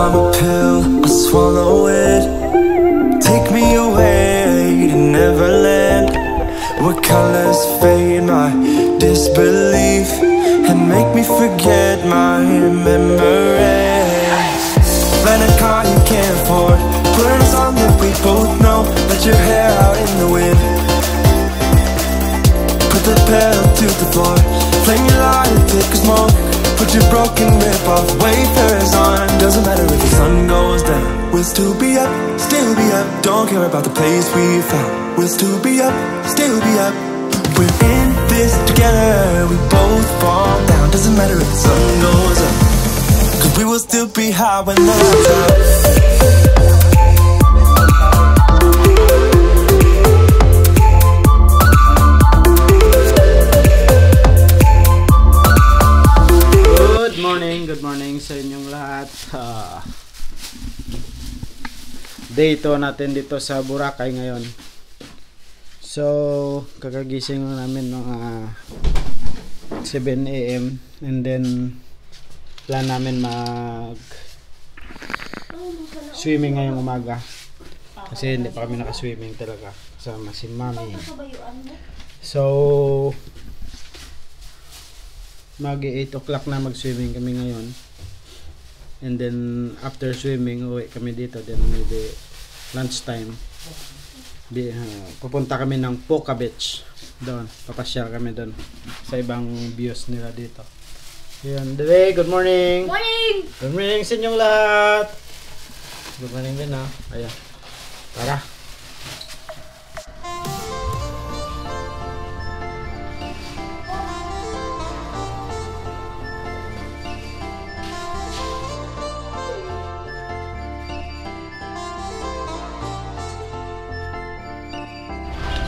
I'm a pill, I swallow it. Take me away to Neverland, where colors fade my disbelief and make me forget my memories. Rent a car you can't afford, put on a song that we both know. Let your hair out in the wind, put the pedal to the floor. Flame your light, take a smoke. Put your broken rip-off wafers on. Doesn't matter if the sun goes down, we'll still be up, still be up. Don't care about the place we found, we'll still be up, still be up. We're in this together, we both fall down. Doesn't matter if the sun goes up, cause we will still be high when the lights out. Good morning sa inyong lahat. Day 2 natin dito sa Boracay ngayon. So, kakagising namin mga 7 AM and then plan namin mag swimming ngayong umaga. Kasi hindi pa kami naka-swimming talaga kasama si Mami. So, mag 8 o'clock na mag-swimming kami ngayon. And then after swimming, uwi kami dito. Then maybe lunchtime. Pupunta kami ng Poca Beach. Doon, papasyal kami doon sa ibang views nila dito. Ayan, Dede, good morning! Morning! Good morning sa inyong lahat! Good morning din ha. Ayan, tara!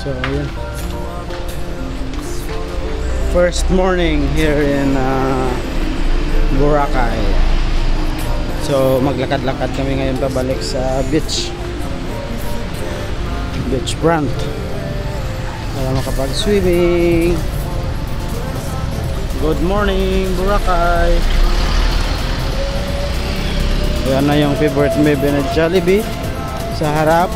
So ayan, first morning here in Boracay. So maglakad-lakad kami ngayon pabalik sa beach front para makapag-swimming. Good morning Boracay. Ayan na yung favorite maybe na Jollibee sa harap.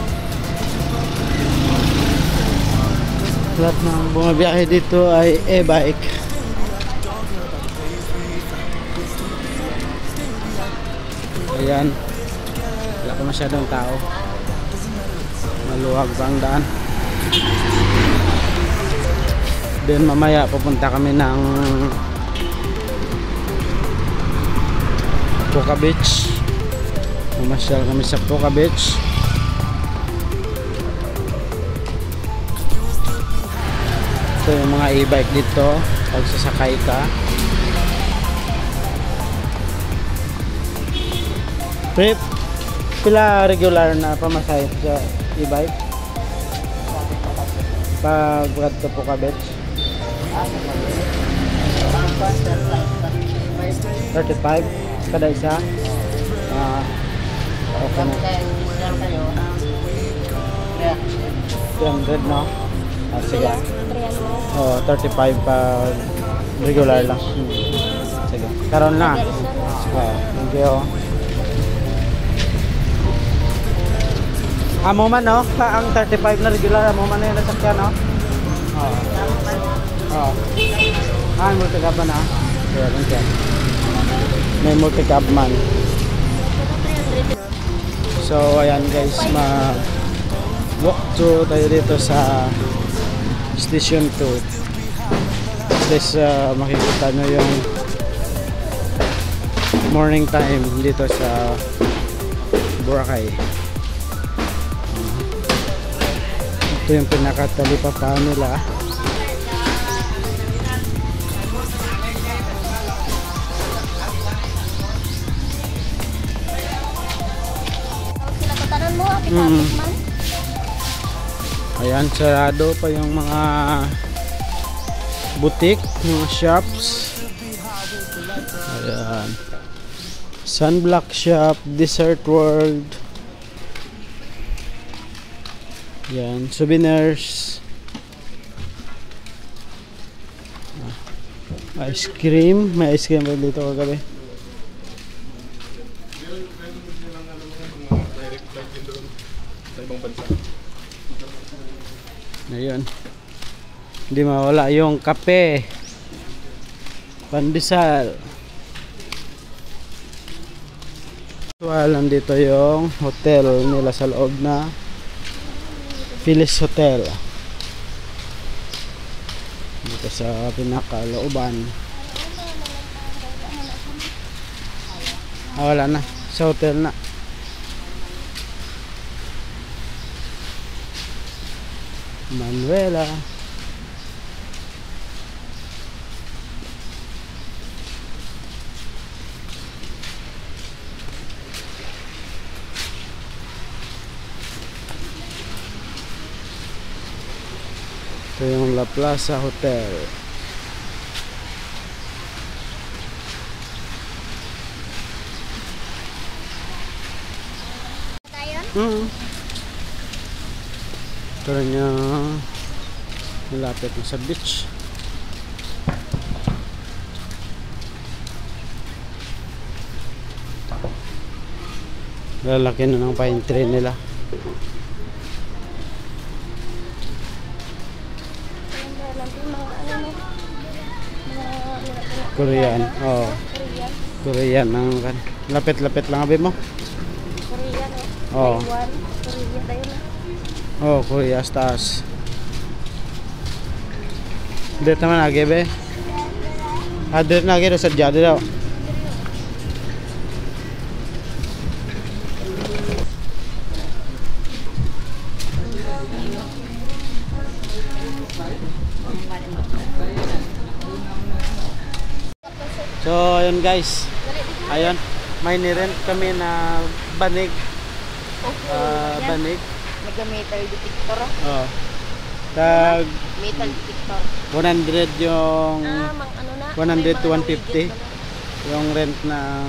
Lahat ng bumabiyahe dito ay e-bike. Ayan, wala pa masyadong tao, maluwag pa ang daan. Then mamaya pupunta kami ng Poca Beach. Mamasyal kami sa Poca Beach. Ito yung mga e-bike dito pag sasakay ka. Trip, pila regular na pamasahe sa e-bike pag to Poca Beach? 35 kada isa. Okay na. 300 no? Sige. 35 pa regular lang. Sige. Karon na. Thank you. Amo man no? Ang 35 na regular amo man na yung nasakyan no? Ay, multi-cab na. Yeah, thank you. May multi-cab man. So ayan guys, walk through tayo dito sa Station 2. This makikita nyo yung morning time dito sa Boracay. Ito yung pinakatalipapa nila. Ayan, sarado pa yung mga butik, mga shops. Ayan, Sunblock Shop, Desert World. Ayan, souvenirs, ice cream. May ice cream pa dito kagabi. ibang bansa. Ayun. Hindi mawala yung kape. Pandesal. Alam dito yung hotel nila sa loob na Phyllis Hotel. Dito sa pinakalooban. Wala na. Sa hotel na. Manuela. Ito yung La Plaza Hotel. Ito rin yung malapit na sa beach. Lalaki na ng pine tree nila. Korean. Oh. Korean ang kan. Lapit-lapit lang abi mo. Korean. Oh. Taiwan. Korea dayon. Oh, Korea stars. Dito naman lagi be. Dito lagi do sadya daw. So, ayun guys. Ayun, may nirent kami na banig. Banig. Nag-metal detector. Oh. Tag Metal detector. 100 yung Ano na? 100 to 150 yung rent ng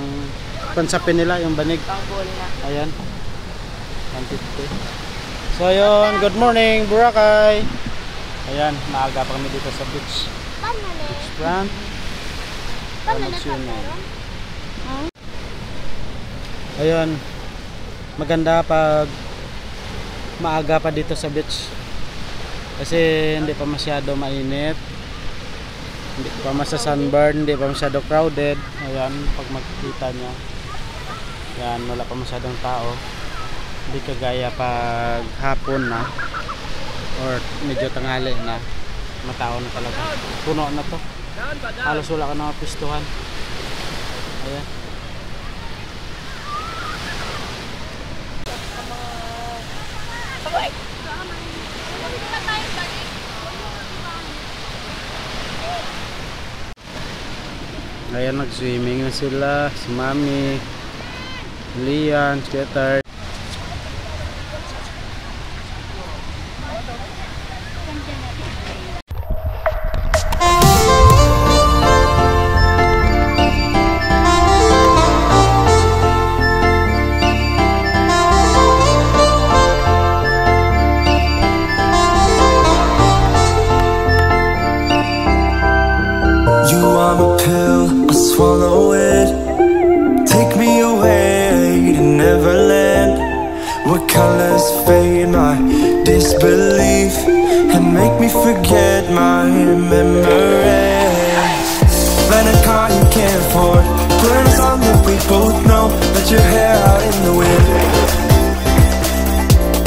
pansapin nila, yung banig. Panggol na. Ayan. 150. So, ayun, good morning, Boracay. Ayan, maaga pa kami dito sa beach. Beach front. Ayun, maganda pag maaga pa dito sa beach kasi hindi pa masyado mainit, hindi pa sunburn, hindi pa masyado crowded. Ayan, pag makikita nyo, yan, wala pa masyadong tao, hindi kagaya pag hapon na or medyo tanghali na, matao na talaga, puno na to. Halos wala ka na mapistuhan. Ayan. Ayan, nag-swimming na sila. Si Mami, Lian, Skater. Swallow it, take me away to Neverland, where colors fade my disbelief and make me forget my memories. Rent a car you can't afford, put on a song that we both know, let your hair out in the wind,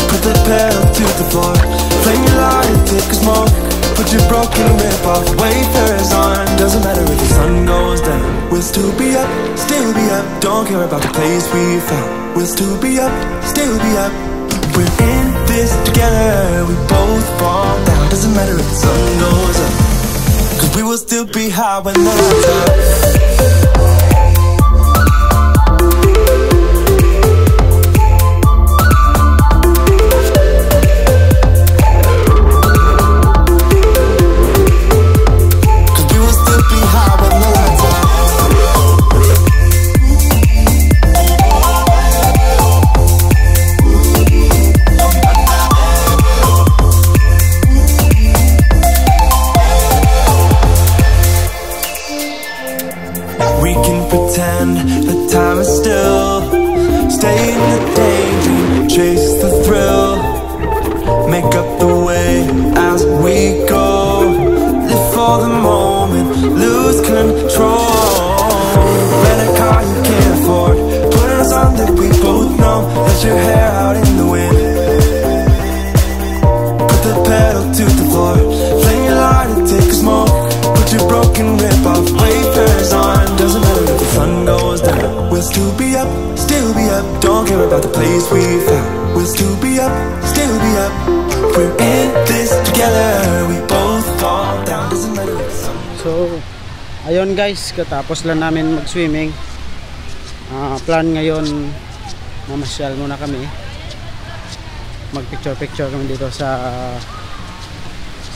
put the pedal to the floor, flame your light, take a smoke, put your broken rip-off wafers on. Doesn't matter if the sun goes down, we'll still be up, still be up. Don't care about the place we found, we'll still be up, still be up. We're in this together, we both fall down. Doesn't matter if the sun goes up, cause we will still be high when the lights up. Pretend the time is still, stay in the daydream, chase the thrill. make up the way as we go. Live for the moment, lose control. Rent a car you can't afford, put on a song that we both know. Let your hair out in the wind, put the pedal to the floor. Flame your lighter, take a smoke, put your broken rip off wafers on. Doesn't matter if the sun goes down, we'll still be up, still be up. Don't care about the place we found, we'll still be up, still be up. We're in this together, we both fall down. Doesn't matter if the sun. So ayun guys, katapos lang namin mag-swimming. Plan ngayon, mamasyal muna kami. Mag-picture kami dito sa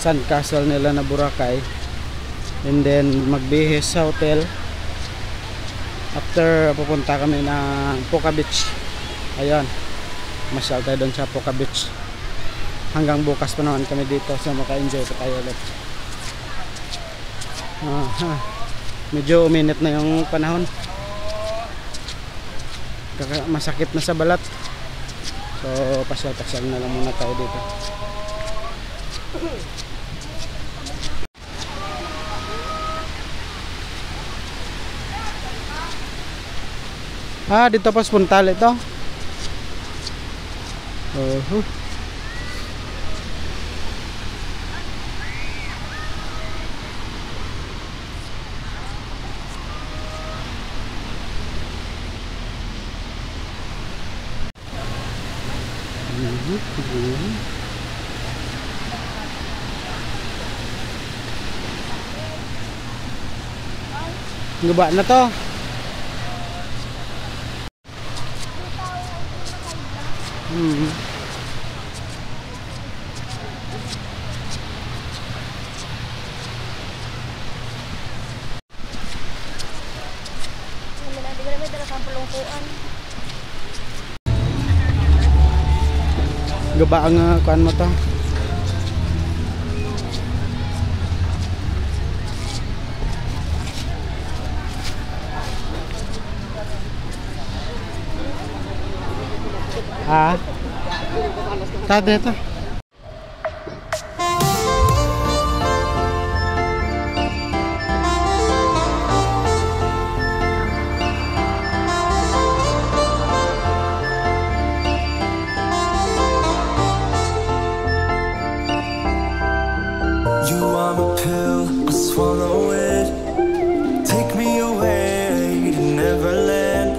sandcastle nila na Boracay. And then magbihis sa hotel. After pupunta kami na Poca Beach. Ayun, masyal tayo doon sa Poca Beach. Hanggang bukas pa naman kami dito, so maka-enjoy pa tayo ulit. Medyo uminit na yung panahon, masakit na sa balat. So pasyal na lang muna tayo dito. Dito pa Puntal ito. Guba na to. Guba ang kuan mo to. Tadi ito. You are a pill, I swallow it. Take me away to Neverland,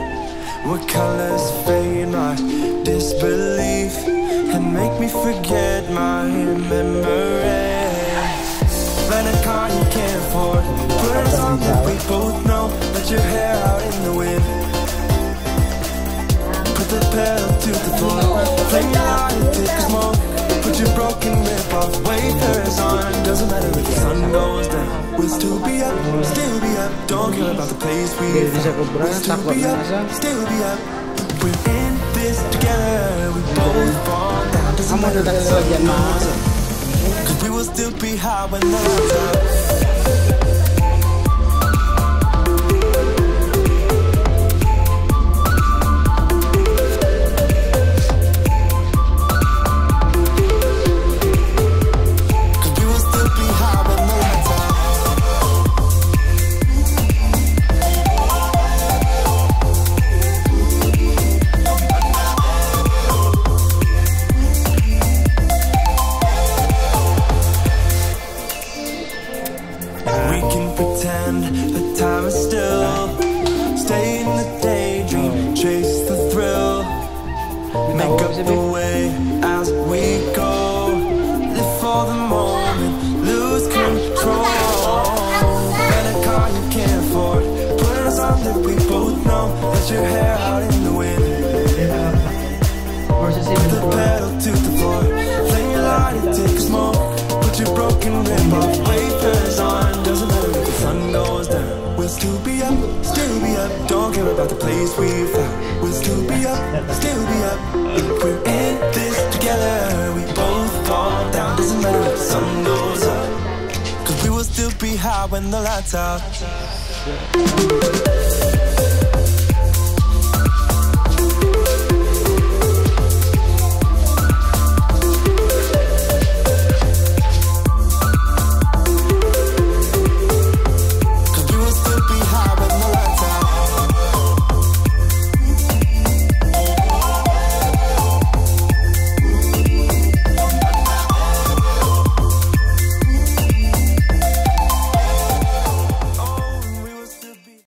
where colors fade my disbelief and make me forget my memory. Rent a car you can't afford, put on a song that we both know. Let your hair out in the wind, put the pedal to the floor. Flame your lighter, take a smoke, put your broken rib off wafers on. Doesn't matter if the sun goes down, we'll still be up, still be up. Don't care about the place we found, we'll still be up, still be up. We're in this together, we both fall down. Doesn't matter if the sun goes up, 'cause we will still be high when the lights out. Make up the way as we go. Live for the moment, lose control. Rent a car you can't afford, put on a song that we both know. Let your hair out in the wind, put the pedal to the floor. Flame your lighter, take a smoke, put your broken rib off wafers on. Doesn't matter if the sun goes down, we'll still be up, still be up. Don't care about the place we found, we'll still be up, still be up. We're in this together, we both fall down. Doesn't matter if the sun goes up, 'cause we will still be high when the lights out.